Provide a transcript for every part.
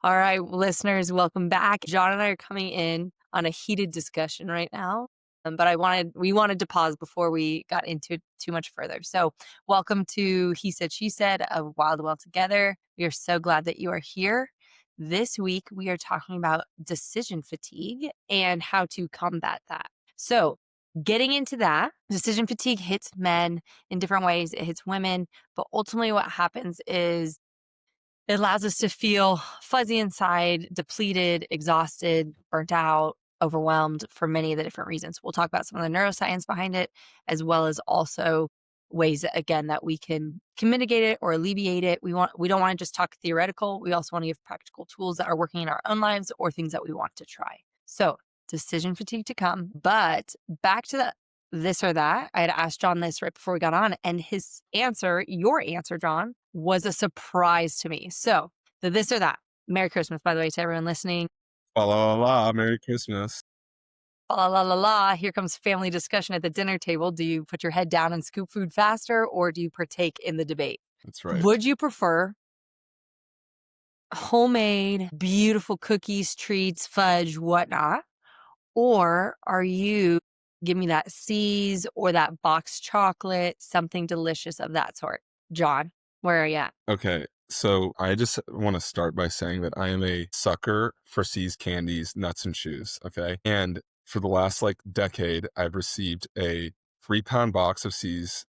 All right, listeners, welcome back. John and I are coming in on a heated discussion right now. But we wanted to pause before we got into it too much further. So, welcome to He Said, She Said of Wild Well Together. We are so glad that you are here. This week, we are talking about decision fatigue and how to combat that. So, getting into that, decision fatigue hits men in different ways. It hits women, but ultimately, what happens is it allows us to feel fuzzy inside, depleted, exhausted, burnt out, overwhelmed for many of the different reasons. We'll talk about some of the neuroscience behind it, as well as also ways that, again, that we can mitigate it or alleviate it. We don't want to just talk theoretical. We also want to give practical tools that are working in our own lives or things that we want to try. So decision fatigue to come, but back to the this or that. I had asked John this right before we got on, and his answer, your answer, John, was a surprise to me. So, the this or that. Merry Christmas, by the way, to everyone listening. La la la la, Merry Christmas. La la la la. Here comes family discussion at the dinner table. Do you put your head down and scoop food faster, or do you partake in the debate? That's right. Would you prefer homemade, beautiful cookies, treats, fudge, whatnot? Or are you give me that C's or that boxed chocolate, something delicious of that sort? John, where are you at? Okay, so I just want to start by saying that I am a sucker for C's candies, nuts, and shoes. Okay. And for the last decade, I've received a 3-pound box of C's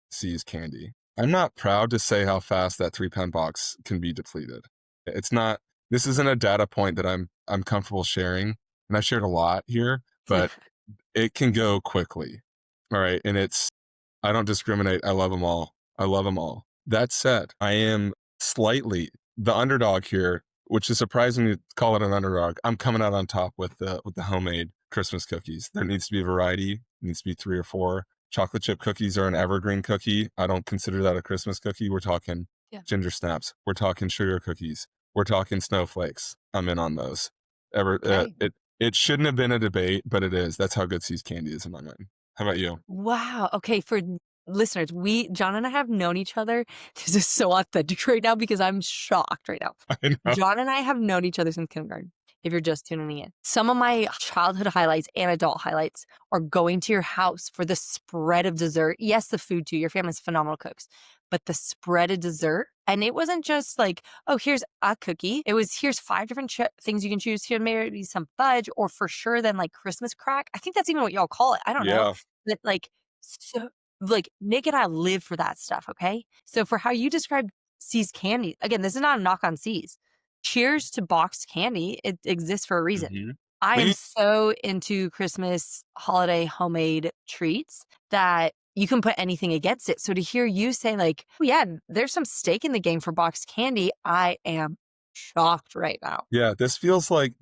candy. I'm not proud to say how fast that 3-pound box can be depleted. It's not, this isn't a data point that I'm comfortable sharing. And I've shared a lot here, but it can go quickly. All right. And I don't discriminate. I love them all. I love them all. That said, I am slightly the underdog here, which is surprising to call it an underdog. I'm coming out on top with the homemade Christmas cookies. There needs to be variety. It needs to be 3 or 4. Chocolate chip cookies are an evergreen cookie. I don't consider that a Christmas cookie. We're talking ginger snaps. We're talking sugar cookies. We're talking snowflakes. I'm in on those. Okay. It shouldn't have been a debate, but it is. That's how good C's candy is in my mind. How about you? Wow. Okay. For listeners, John and I have known each other. This is so authentic right now because I'm shocked right now. I know. John and I have known each other since kindergarten. If you're just tuning in, some of my childhood highlights and adult highlights are going to your house for the spread of dessert. Yes, the food too. Your family's phenomenal cooks, but the spread of dessert. And it wasn't just like, oh, here's a cookie. It was, here's 5 different things you can choose. Here, maybe some fudge, or for sure, then like Christmas crack. I think that's even what y'all call it. I don't know. Yeah. That so like Nick and I live for that stuff. Okay. So for how you described C's candy, again, this is not a knock on C's. Cheers to boxed candy. It exists for a reason. Mhm. I am We so into Christmas holiday homemade treats that you can put anything against it. So to hear you say like, oh yeah, there's some stake in the game for boxed candy, I am shocked right now. Yeah, this feels like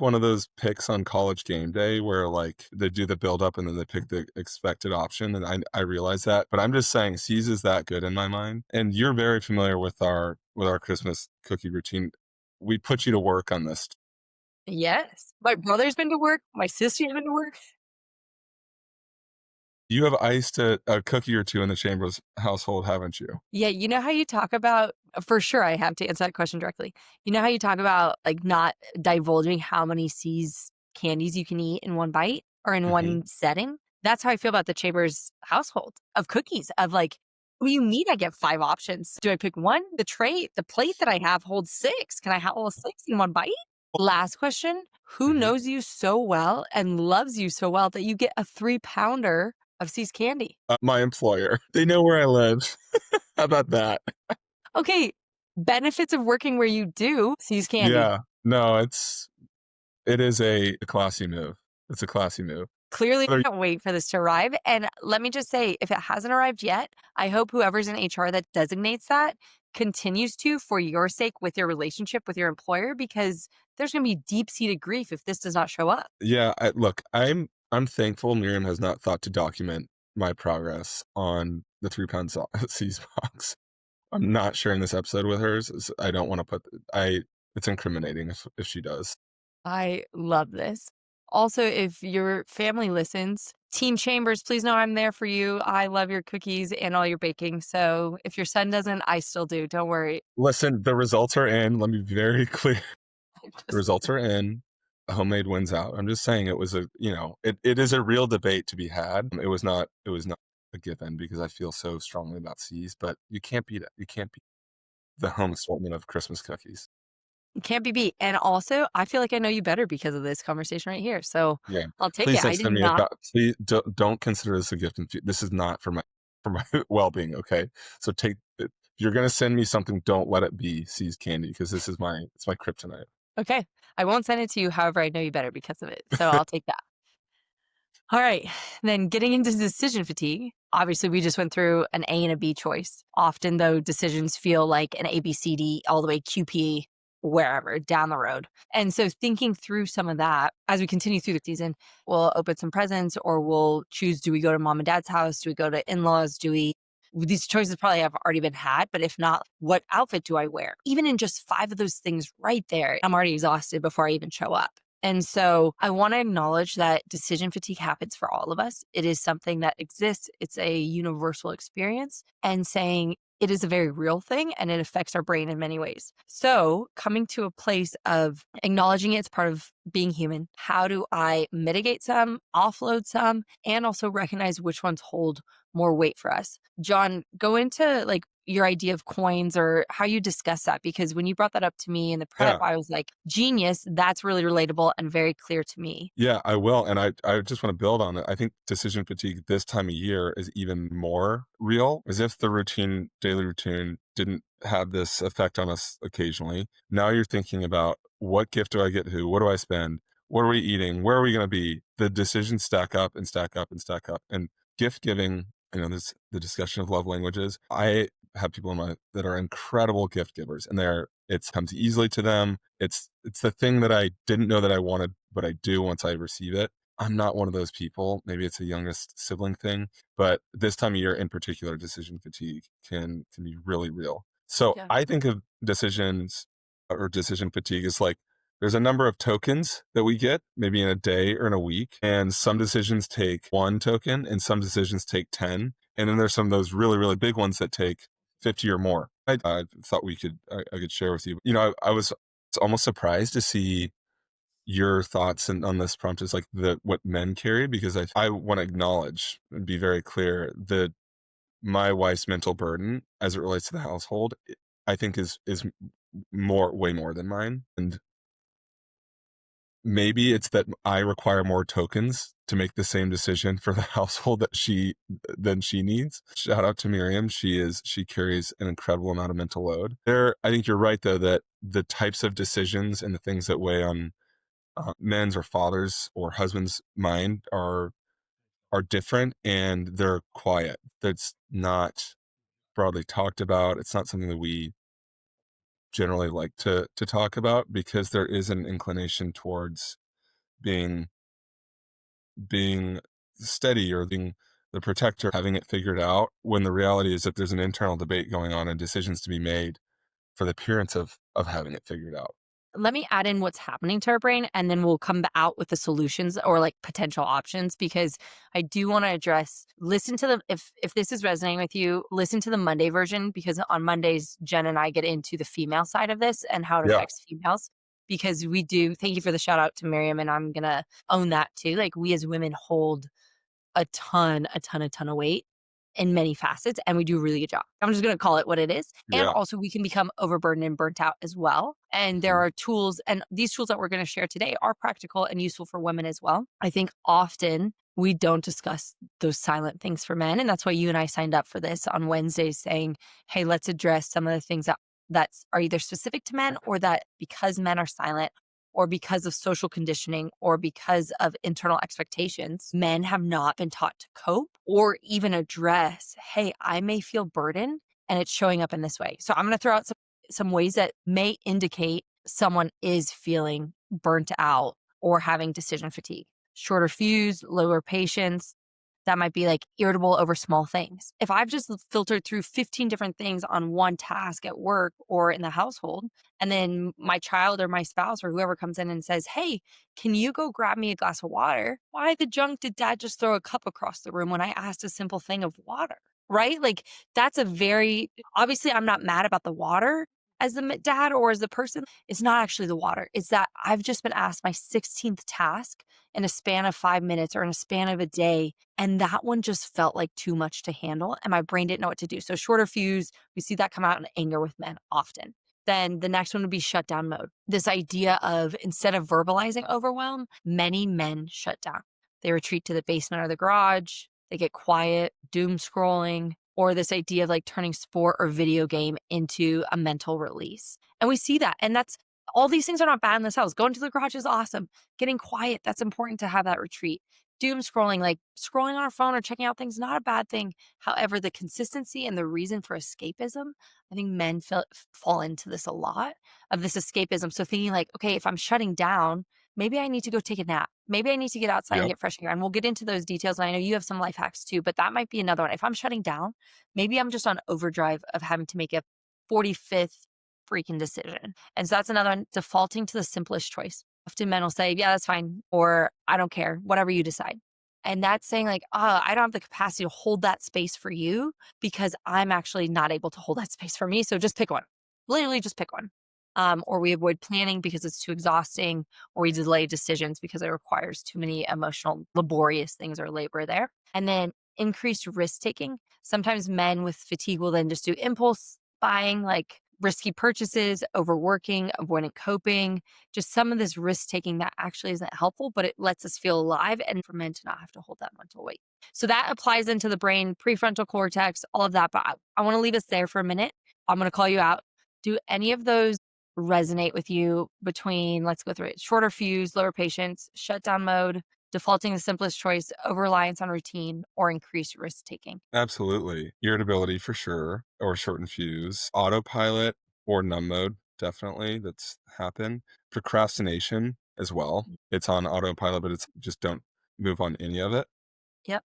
one of those picks on College Game Day where they do the build up and then they pick the expected option, and I realize that, but I'm just saying C's is that good in my mind. And you're very familiar with our Christmas cookie routine. We put you to work on this. Yes. My brother's been to work. My sister's been to work. You have iced a cookie or two in the Chambers household, haven't you? Yeah, you know how you talk about for sure, I have to answer that question directly. You know how you talk about, like, not divulging how many C's candies you can eat in one bite or in Mhm. one setting? That's how I feel about the Chambers household of cookies, of, like, "What do you mean I get 5 options? Do I pick 1? The plate that I have holds 6. Can I have all 6 in one bite?" Last question, who Mhm. knows you so well and loves you so well that you get a 3-pounder of C's candy? My employer. They know where I live. How about that? Okay, benefits of working where you do, C's candy. Yeah. No, it is a classy move. It's a classy move. Clearly, Other can't wait for this to arrive, and let me just say, if it hasn't arrived yet, I hope whoever's in HR that designates that continues to for your sake with your relationship with your employer, because there's gonna be deep-seated grief if this does not show up. Yeah, look, I'm thankful Miriam has not thought to document my progress on the 3-pound C's box. I'm not sharing this episode with her. I don't want to it's incriminating if she does. I love this. Also, if your family listens, Team Chambers, please know I'm there for you. I love your cookies and all your baking, so if your son doesn't, I still do, don't worry. Listen, the results are in. Let me be very clear. The Just results are in. Homemade wins out. I'm just saying it was it is a real debate to be had. It was not a given because I feel so strongly about C's, but you can't beat it. You can't beat the home assortment of Christmas cookies. can't be beat. And also, I feel like I know you better because of this conversation right here. So Yeah. I'll take Please it. don't I did send me a not. please don't consider this a gift and this is not for my well-being, okay? So take it. If you're gonna send me something, don't let it be C's candy because this is it's my kryptonite. Okay. I won't send it to you. However, I know you better because of it. So I'll take that. All right. Then getting into decision fatigue. Obviously, we just went through an A and a B choice. Often, though, decisions feel like an A, B, C, D, all the way QP, wherever down the road. And so, thinking through some of that as we continue through the season, we'll open some presents or we'll choose, do we go to mom and dad's house? Do we go to in laws? These choices probably have already been had, but if not, what outfit do I wear? Even in just five of those things right there, I'm already exhausted before I even show up. And so I want to acknowledge that decision fatigue happens for all of us. It is something that exists, it's a universal experience, and saying it is a very real thing and it affects our brain in many ways. So, coming to a place of acknowledging it's part of being human. How do I mitigate some, offload some, and also recognize which ones hold more weight for us? John, go into like your idea of coins or how you discuss that because when you brought that up to me in the prep, Yeah. I was like, genius, that's really relatable and very clear to me. Yeah, I will, and I just wanna build on it. I think decision fatigue this time of year is even more real, as if the daily routine didn't have this effect on us occasionally. Now you're thinking about, "What gift do I get who? What do I spend? What are we eating? Where are we gonna be?" The decisions stack up and stack up and stack up, and gift giving, this the discussion of love languages. I have people in my that are incredible gift givers, and it comes easily to them. It's the thing that I didn't know that I wanted, but I do once I receive it. I'm not one of those people. Maybe it's a youngest sibling thing, but this time of year in particular, decision fatigue can be really real. So Yeah. I think of decisions or decision fatigue as like there's a number of tokens that we get maybe in a day or in a week, and some decisions take one token and some decisions take 10. And then there's some of those really, really big ones that take 50 or more. I thought I could share with you. I was almost surprised to see your thoughts on this prompt is like what men carry because I want to acknowledge and be very clear that my wife's mental burden as it relates to the household, I think is way more than mine. And maybe it's that I require more tokens to make the same decision for the household than she needs. Shout out to Miriam. She carries an incredible amount of mental load. I think you're right though that the types of decisions and the things that weigh on men's or fathers or husbands' mind are different and they're quiet. That's not broadly talked about. It's not something that we generally like to talk about because there is an inclination towards being being steady or being the protector, having it figured out, when the reality is that there's an internal debate going on and decisions to be made for the appearance of having it figured out. Let me add in what's happening to our brain and then we'll come out with the solutions or like potential options because I do want to address listen to the if this is resonating with you, listen to the Monday version because on Mondays Jen and I get into the female side of this and how it Yeah. affects females because we do thank you for the shout out to Miriam and I'm going to own that too. Like we as women hold a ton of weight in many facets, and we do a really good job. I'm just gonna call it what it is. And Yeah. also we can become overburdened and burnt out as well. And there Mhm. are tools, and these tools that we're gonna share today are practical and useful for women as well. I think often we don't discuss those silent things for men. And that's why you and I signed up for this on Wednesdays saying, hey, let's address some of the things that are either specific to men or that because men are silent or because of social conditioning or because of internal expectations, men have not been taught to cope or even address, hey, I may feel burdened and it's showing up in this way. So I'm going to throw out some ways that may indicate someone is feeling burnt out or having decision fatigue. Shorter fuse, lower patience, that might be like irritable over small things. If I've just filtered through 15 different things on one task at work or in the household, and then my child or my spouse or whoever comes in and says, hey, can you go grab me a glass of water? Why the junk did dad just throw a cup across the room when I asked a simple thing of water? Right? Like, that's a very obviously, I'm not mad about the water. as the dad or as the person, it's not actually the water. It's that I've just been asked my 16th task in a span of 5 minutes or in a span of a day. And that one just felt like too much to handle. And my brain didn't know what to do. So, shorter fuse, we see that come out in anger with men often. Then the next one would be shutdown mode. This idea of instead of verbalizing overwhelm, many men shut down. They retreat to the basement or the garage. They get quiet, doom scrolling, or this idea of like turning sport or video game into a mental release. And we see that. And that's all these things are not bad in this house. Going to the garage is awesome. Getting quiet, that's important to have that retreat. Doom scrolling, like scrolling on our phone or checking out things, not a bad thing. However, the consistency and the reason for escapism, I think men fall into this a lot of this escapism. So thinking like, okay, if I'm shutting down, maybe I need to go take a nap. Maybe I need to get outside and Yep. get fresh air. And we'll get into those details. And I know you have some life hacks too, but that might be another one. If I'm shutting down, maybe I'm just on overdrive of having to make a 45th freaking decision. And so that's another one, defaulting to the simplest choice. Often men will say, yeah, that's fine. Or I don't care, whatever you decide. And that's saying like, oh, I don't have the capacity to hold that space for you because I'm actually not able to hold that space for me. So just pick one. Literally just pick one. Or we avoid planning because it's too exhausting, or we delay decisions because it requires too many emotional, laborious things or labor there. And then increased risk taking. Sometimes men with fatigue will then just do impulse buying, like risky purchases, overworking, avoidant coping, just some of this risk taking that actually isn't helpful, but it lets us feel alive and for men to not have to hold that mental weight. So that applies into the brain, prefrontal cortex, all of that. But I want to leave us there for a minute. I'm going to call you out. Do any of those resonate with you between, let's go through it, shorter fuse, lower patience, shutdown mode, defaulting the simplest choice, over reliance on routine, or increased risk taking? Absolutely. Irritability for sure, or shortened fuse. Autopilot or numb mode, definitely. That's happened. Procrastination as well. It's on autopilot, but it's just don't move on any of it. Yep.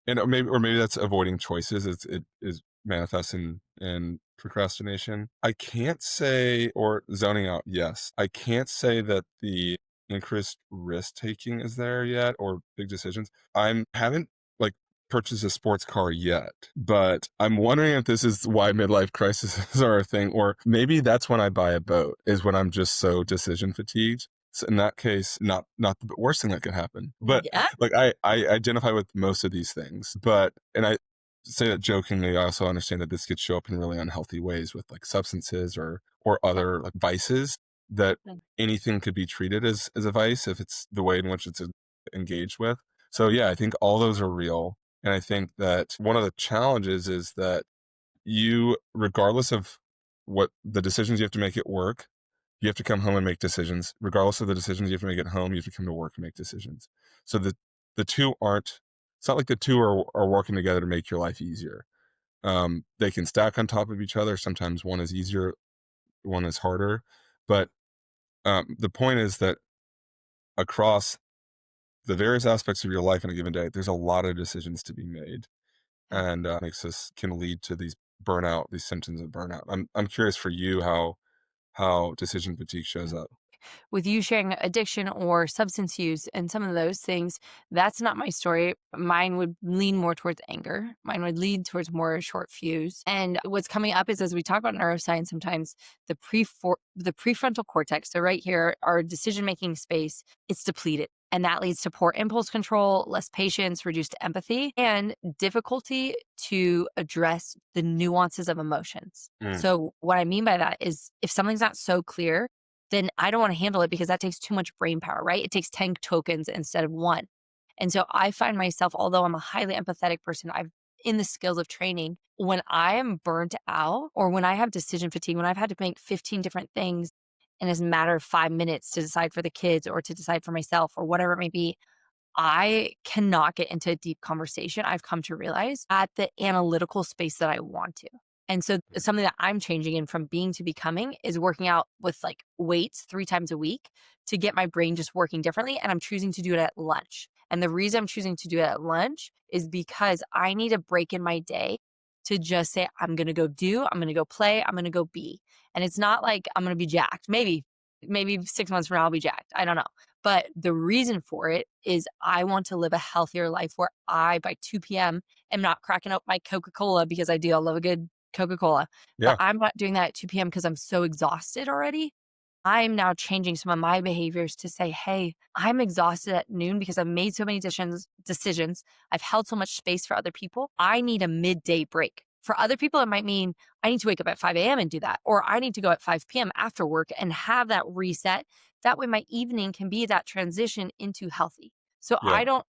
And or maybe that's avoiding choices. It is manifests in procrastination. I can't say or zoning out, yes. I can't say that the increased risk taking is there yet or big decisions. I'm haven't like purchased a sports car yet, but I'm wondering if this is why midlife crises are a thing, or maybe that's when I buy a boat, is when I'm just so decision fatigued. So in that case, not the worst thing that could happen. But Yeah. like I identify with most of these things, but and I say that jokingly. I also understand that this could show up in really unhealthy ways with like substances or Yeah. other like vices. That Mm. anything could be treated as a vice if it's the way in which it's engaged with. So yeah, I think all those are real, and I think that one of the challenges is that you, regardless of what the decisions you have to make at work, you have to come home and make decisions. Regardless of the decisions you have to make at home, you have to come to work and make decisions. So the two aren't. It's not like the two are working together to make your life easier. They can stack on top of each other. Sometimes one is easier, one is harder. But the point is that across the various aspects of your life in a given day, there's a lot of decisions to be made, Yeah. and makes us can lead to these burnout, these symptoms of burnout. I'm curious for you how decision fatigue shows Yeah. up. With you sharing addiction or substance use and some of those things, that's not my story. Mine would lean more towards anger. Mine would lead towards more short fuse. And what's coming up is as we talk about neuroscience, sometimes the prefrontal cortex, so right here, our decision making space, it's depleted. And that leads to poor impulse control, less patience, reduced empathy, and difficulty to address the nuances of emotions. Mm, So, what I mean by that is if something's not so clear, then I don't want to handle it because that takes too much brain power, right? It takes 10 tokens instead of one. And so I find myself, although I'm a highly empathetic person, I've in the skills of training, when I am burnt out or when I have decision fatigue, when I've had to make 15 different things in a matter of 5 minutes to decide for the kids or to decide for myself or whatever it may be, I cannot get into a deep conversation, I've come to realize, at the analytical space that I want to. And so something that I'm changing in from being to becoming is working out with like weights 3 times a week to get my brain just working differently. And I'm choosing to do it at lunch. And the reason I'm choosing to do it at lunch is because I need a break in my day to just say, I'm going to go do, I'm going to go play, I'm going to go be. And it's not like I'm going to be jacked. Maybe 6 months from now I'll be jacked. I don't know. But the reason for it is I want to live a healthier life where I, by 2 p.m., am not cracking up my Coca Cola because I do. I love a good Coca-Cola, but Yeah. I'm not doing that at 2 PM because I'm so exhausted already. I'm now changing some of my behaviors to say, "Hey, I'm exhausted at noon because I've made so many decisions. I've held so much space for other people. I need a midday break." For other people, it might mean I need to wake up at 5 AM and do that, or I need to go at 5 PM after work and have that reset. That way my evening can be that transition into healthy. So I Yeah. don't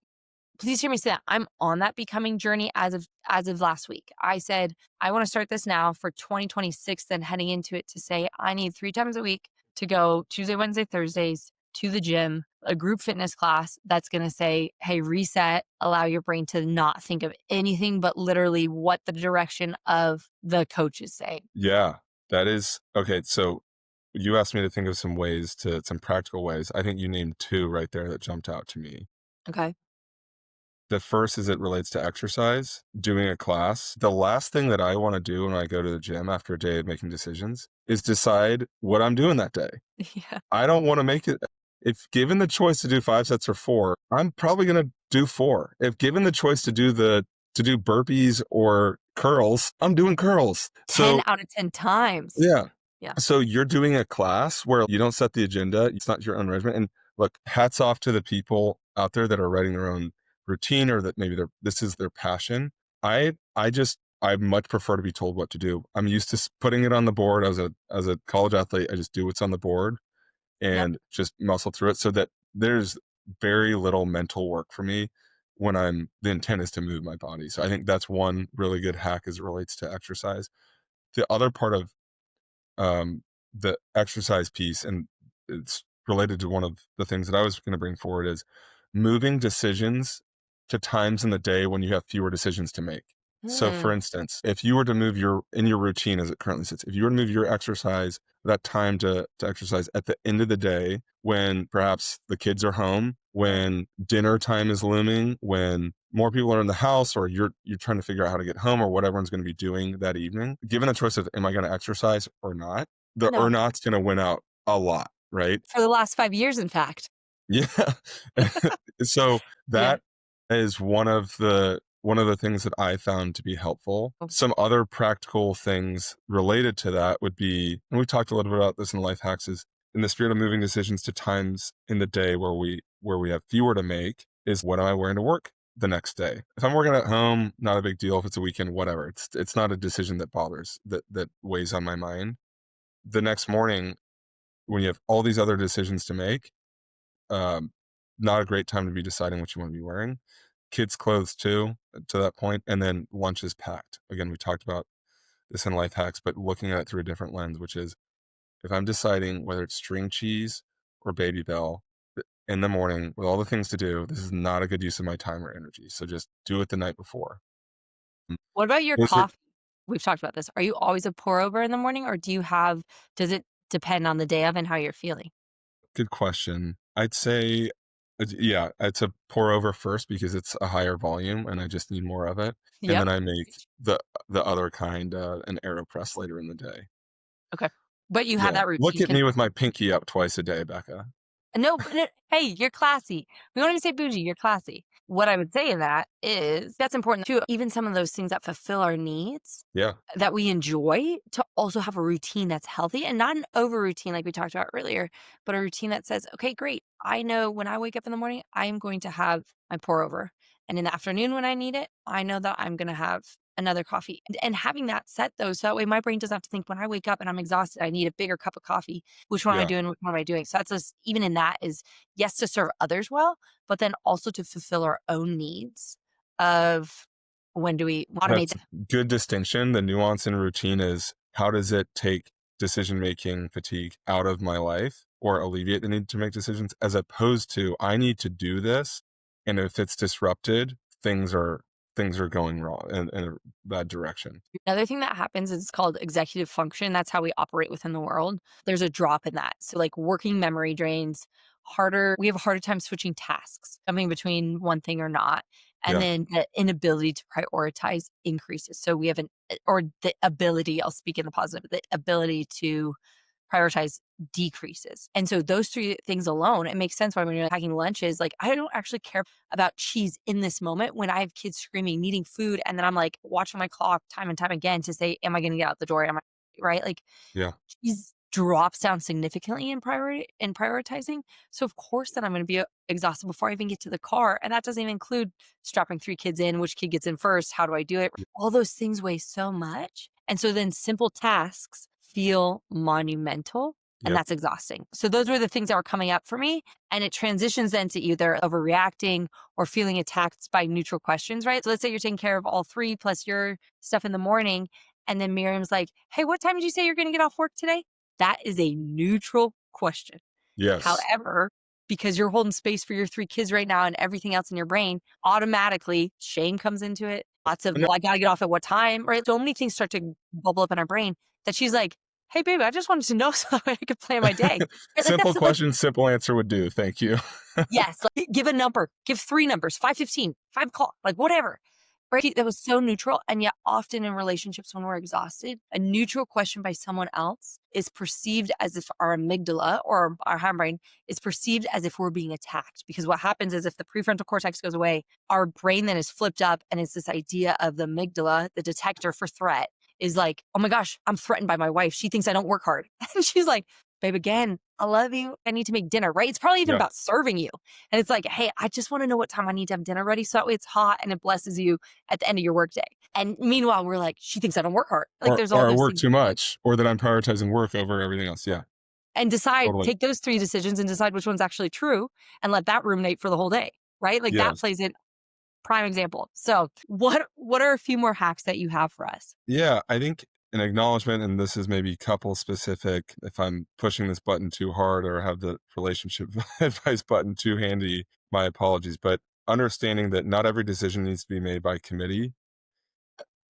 Please hear me say that. I'm on that becoming journey as of last week. I said, I want to start this now for 2026, then heading into it to say I need 3 times a week to go Tuesday, Wednesday, Thursdays to the gym, a group fitness class that's going to say, hey, reset, allow your brain to not think of anything but literally what the direction of the coach is saying. Yeah. That is okay. So you asked me to think of some practical ways. I think you named two right there that jumped out to me. Okay. The first is it relates to exercise, doing a class. The last thing that I want to do when I go to the gym after a day of making decisions is decide what I'm doing that day. Yeah. I don't want to make it. If given the choice to do 5 sets or four, I'm probably going to do four. If given the choice to do burpees or curls, I'm doing curls. 10 So out of 10 times. yeah. Yeah. So you're doing a class where you don't set the agenda. It's not your own regimen. And look, hats off to the people out there that are writing their own routine or that maybe this is their passion. I much prefer to be told what to do. I'm used to putting it on the board as a college athlete. I just do what's on the board Yep. and just muscle through it so that there's very little mental work for me when the intent is to move my body. So I think that's one really good hack as it relates to exercise. The other part of the exercise piece, and it's related to one of the things that I was going to bring forward, is moving decisions to times in the day when you have fewer decisions to make. So, for Mm. instance, if you were to move in your routine as it currently sits, if you were to move your exercise, that time to exercise at the end of the day when perhaps the kids are home, when dinner time is looming, when more people are in the house, or you're trying to figure out how to get home, or what everyone's going to be doing that evening, given the choice of am I going to exercise or not, the or No. not's going to win out a lot, right? For the last 5 years, in fact. Yeah. So Yeah. that is one of the things that I found to be helpful. Oh, Some other practical things related to that would be, and we talked a little bit about this in life hacks, is in the spirit of moving decisions to times in the day where we have fewer to make, is what am I wearing to work the next day? If I'm working at home, not a big deal. If it's a weekend, whatever. It's not a decision that weighs on my mind. The next morning, when you have all these other decisions to make, um, not a great time to be deciding what you want to be wearing. Kids' clothes too, to that point, and then lunch is packed. Again, we talked about this in life hacks, but looking at it through a different lens, which is if I'm deciding whether it's string cheese or baby bell in the morning with all the things to do, this is not a good use of my time or energy. So just do it the night before. Mm. what about your Is it coffee? We've talked about this. Are you always a pour over in the morning, or does it depend on the day of and how you're feeling? good question? I'd say, yeah, it's a pour over first because it's a higher volume and I just need more of it. And Yep. then I make the other kind, an AeroPress later in the day. Okay. But you have Yeah. that Look routine at me with my pinky up twice a day, Becca. No, but hey, you're classy. We don't even say bougie, you're classy. What I would say in that is that's important too. Even some of those things that fulfill our needs Yeah. that we enjoy to also have a routine that's healthy and not an over routine like we talked about earlier, but a routine that says, okay, great. I know when I wake up in the morning, I am going to have my pour over. And in the afternoon when I need it, I know that I'm going to have another coffee. And having that set though, so that way my brain doesn't have to think when I wake up and I'm exhausted, I need a bigger cup of coffee. Which one am I Yeah. doing? Which one am I doing? So that's just, even in that is yes, to serve others well, but then also to fulfill our own needs of when do we automate That's that? good distinction. The nuance in routine is how does it take decision-making fatigue out of my life or alleviate the need to make decisions as opposed to I need to do this, and if it's disrupted, things are going wrong in a bad direction. Another thing that happens is called executive function. That's how we operate within the world. There's a drop in that. So, like working memory drains, we have a harder time switching tasks, coming between one thing or not. And Yeah. then the inability to prioritize increases. So, we have or the ability, I'll speak in the positive, the ability to prioritize decreases. And so those three things alone, it makes sense why when you're packing lunches, like I don't actually care about cheese in this moment when I have kids screaming, needing food. And then I'm like watching my clock time and time again to say, am I going to get out the door? Am I right? Like Yeah. cheese drops down significantly in prioritizing. So of course then I'm going to be exhausted before I even get to the car. And that doesn't even include strapping three kids in, which kid gets in first, how do I do it? All those things weigh so much. And so then simple tasks feel monumental and Yep. that's exhausting. So those were the things that were coming up for me. And it transitions then to either overreacting or feeling attacked by neutral questions, right? So let's say you're taking care of all three plus your stuff in the morning. And then Miriam's like, hey, what time did you say you're going to get off work today? That is a neutral question. Yes. However, because you're holding space for your three kids right now and everything else in your brain, automatically shame comes into it. Lots of, No, well, I got to get off at what time, right? So many things start to bubble up in our brain that she's like, hey, baby, I just wanted to know so that way I could plan my day. Right? Like, simple that's like, question, simple answer would do. Thank you. yes, like, give a number, give three numbers, 5:15, 5 o'clock, like whatever. Right? That was so neutral. And yet, often in relationships when we're exhausted, a neutral question by someone else is perceived as if our amygdala or our hindbrain is perceived as if we're being attacked. Because what happens is if the prefrontal cortex goes away, our brain then is flipped up and it's this idea of the amygdala, the detector for threat, is like, oh my gosh, I'm threatened by my wife. She thinks I don't work hard. And she's like, babe, again, I love you. I need to make dinner, right? It's probably even Yeah. about serving you. And it's like, hey, I just want to know what time I need to have dinner ready so that way it's hot and it blesses you at the end of your workday. And meanwhile, we're like, she thinks I don't work hard. Like there's all Or I those work things too much, or that I'm prioritizing work over everything else. Yeah, and decide, totally. take those three decisions and decide which one's actually true and let that ruminate for the whole day. Right. Like that Yes. plays in prime example. So what are a few more hacks that you have for us? Yeah, I think an acknowledgement, and this is maybe couple specific, if I'm pushing this button too hard or have the relationship advice button too handy, my apologies. But understanding that not every decision needs to be made by committee.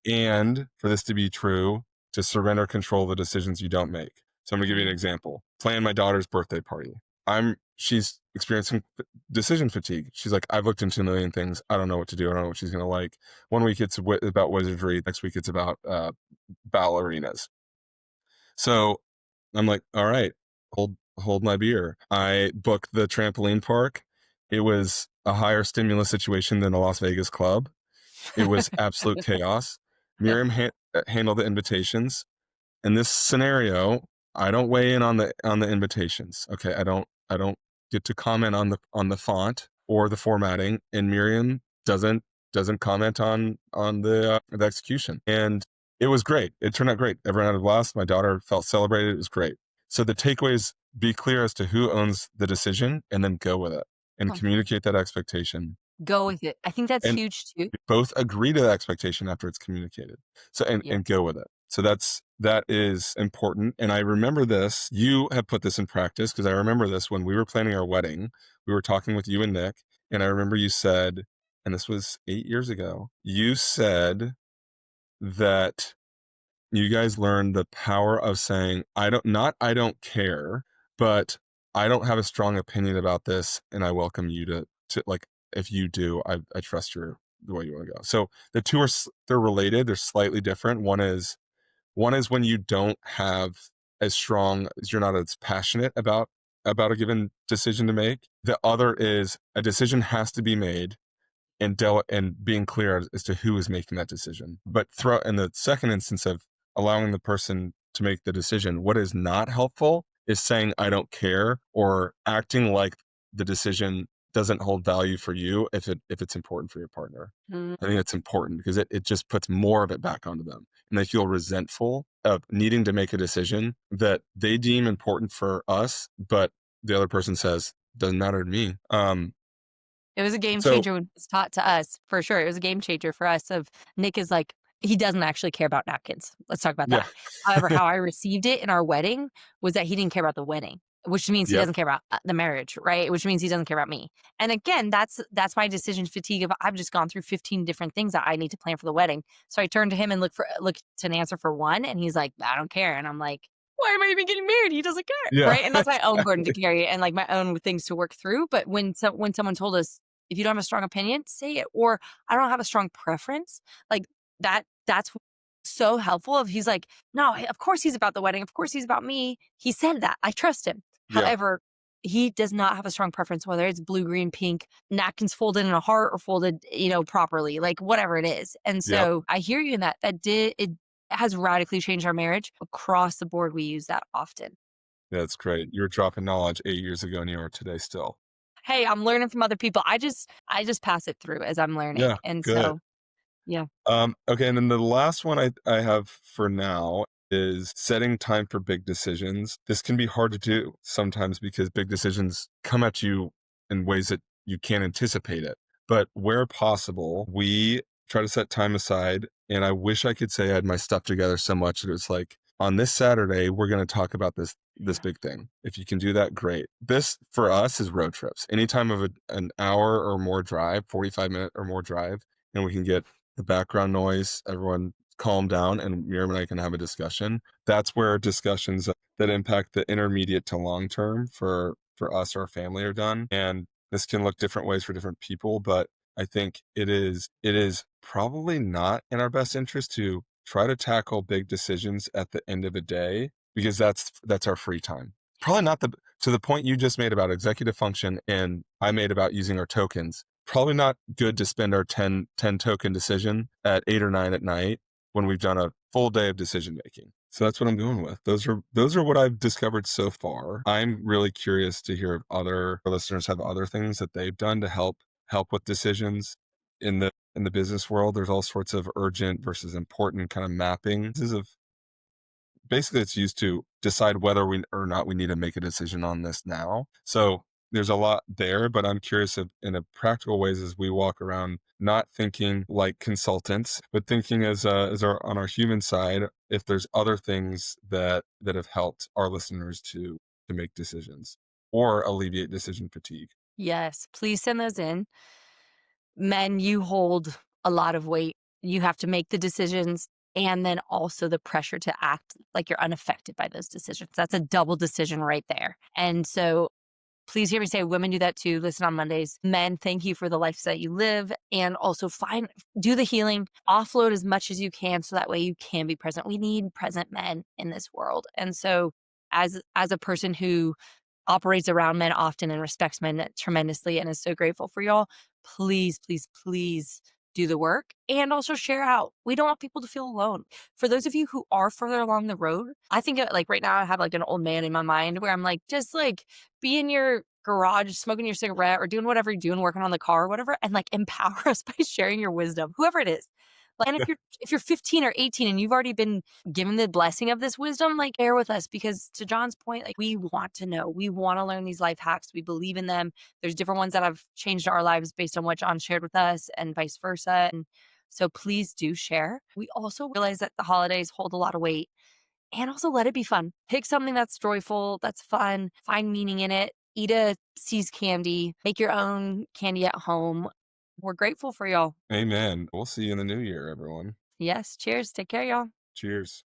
And for this to be true, to surrender control of the decisions you don't make. So I'm gonna give you an Mm. example. Plan my daughter's birthday party. She's experiencing decision fatigue. She's like, I've looked into a million things. I don't know what to do. I don't know what she's gonna like. One week it's about wizardry. Next week it's about ballerinas. So I'm like, all right, hold my beer. I booked the trampoline park. It was a higher stimulus situation than a Las Vegas club. It was absolute chaos. Miriam handled the invitations. In this scenario, I don't weigh in on the invitations. Okay, I don't get to comment on the font or the formatting, and Miriam doesn't comment on the execution. And it was great. It turned out great. Everyone had a blast. My daughter felt celebrated. It was great. So the takeaway is be clear as to who owns the decision, and then go with it and Oh, communicate that expectation. go with it. I think that's And huge too. both agree to the expectation after it's communicated. So Yeah. and go with it. So that is important. And I remember this. You have put this in practice because I remember this when we were planning our wedding. We were talking with you and Nick, and I remember you said, and this was 8 years ago. You said that you guys learned the power of saying, I don't care, but I don't have a strong opinion about this, and I welcome you to like, if you do, I trust the way you want to go. So the two they're related, they're slightly different. One is when you don't have as strong, as you're not as passionate about a given decision to make. The other is a decision has to be made, and being clear as to who is making that decision. But in the second instance of allowing the person to make the decision, what is not helpful is saying I don't care or acting like the decision doesn't hold value for you if it's important for your partner. Mm. I think it's important because it just puts more of it back onto them, and they feel resentful of needing to make a decision that they deem important for us, but the other person says doesn't matter to me. It was a game So changer when it was taught to us, for sure. It was a game changer for us of Nick is like, he doesn't actually care about napkins. Let's talk about yeah, that. However, how I received it in our wedding was that he didn't care about the wedding, which means he yep, doesn't care about the marriage, right? Which means he doesn't care about me. And again, that's my decision fatigue of I've just gone through 15 different things that I need to plan for the wedding. So I turned to him and look to an answer for one, and he's like, I don't care. And I'm like, why am I even getting married? He doesn't care, yeah. right? And that's my own burden to carry and like my own things to work through. But when someone told us if you don't have a strong opinion, say it. Or I don't have a strong preference. Like that's so helpful of he's like, "No, of course he's about the wedding. Of course he's about me." He said that. I trust him. Yeah. However, he does not have a strong preference whether it's blue, green, pink, napkins folded in a heart or folded, properly, like whatever it is. And Yep. so I hear you in that. It has radically changed our marriage. Across the board, we use that often. That's great. You were dropping knowledge 8 years ago and you are today still. Hey, I'm learning from other people. I just pass it through as I'm learning. Yeah, And good. so, yeah. Okay, and then the last one I have for now is setting time for big decisions. This can be hard to do sometimes because big decisions come at you in ways that you can't anticipate it. But where possible, we try to set time aside. And I wish I could say I had my stuff together so much that it was like, on this Saturday, we're going to talk about this Yeah. big thing. If you can do that, great. This for us is road trips. Anytime of an hour or more drive, 45-minute or more drive, and we can get the background noise, everyone calm down, and Miriam and I can have a discussion. That's where discussions that impact the intermediate to long term for us or our family are done. And this can look different ways for different people, but I think it is probably not in our best interest to try to tackle big decisions at the end of a day because that's our free time. Probably not the to the point you just made about executive function and I made about using our tokens. Probably not good to spend our ten token decision at 8 or 9 at night when we've done a full day of decision making. So that's what I'm going with. Those are what I've discovered so far. I'm really curious to hear if other listeners have other things that they've done to help with decisions in the business world. There's all sorts of urgent versus important kind of mapping. This is of basically it's used to decide whether we or not we need to make a decision on this now. So there's a lot there, but I'm curious if in a practical ways as we walk around, not thinking like consultants, but thinking as our on our human side, if there's other things that have helped our listeners to make decisions or alleviate decision fatigue. Yes. Please send those in. Men, you hold a lot of weight. You have to make the decisions and then also the pressure to act like you're unaffected by those decisions. That's a double decision right there. And so please hear me say women do that too. Listen on Mondays. Men, thank you for the life that you live and also do the healing, offload as much as you can so that way you can be present. We need present men in this world. And so as a person who operates around men often and respects men tremendously and is so grateful for y'all, please, please, please do the work and also share out. We don't want people to feel alone. For those of you who are further along the road, I think like right now I have like an old man in my mind where I'm like, just like be in your garage smoking your cigarette or doing whatever you're doing, working on the car or whatever, and like empower us by sharing your wisdom, whoever it is. Like, and if you're 15 or 18 and you've already been given the blessing of this wisdom, like bear with us because to John's point, like we want to know, we want to learn these life hacks. We believe in them. There's different ones that have changed our lives based on what John shared with us and vice versa. And so please do share. We also realize that the holidays hold a lot of weight and also let it be fun. Pick something that's joyful, that's fun, find meaning in it. Eat a C's candy, make your own candy at home. We're grateful for y'all. Amen. We'll see you in the new year, everyone. Yes. Cheers. Take care, y'all. Cheers.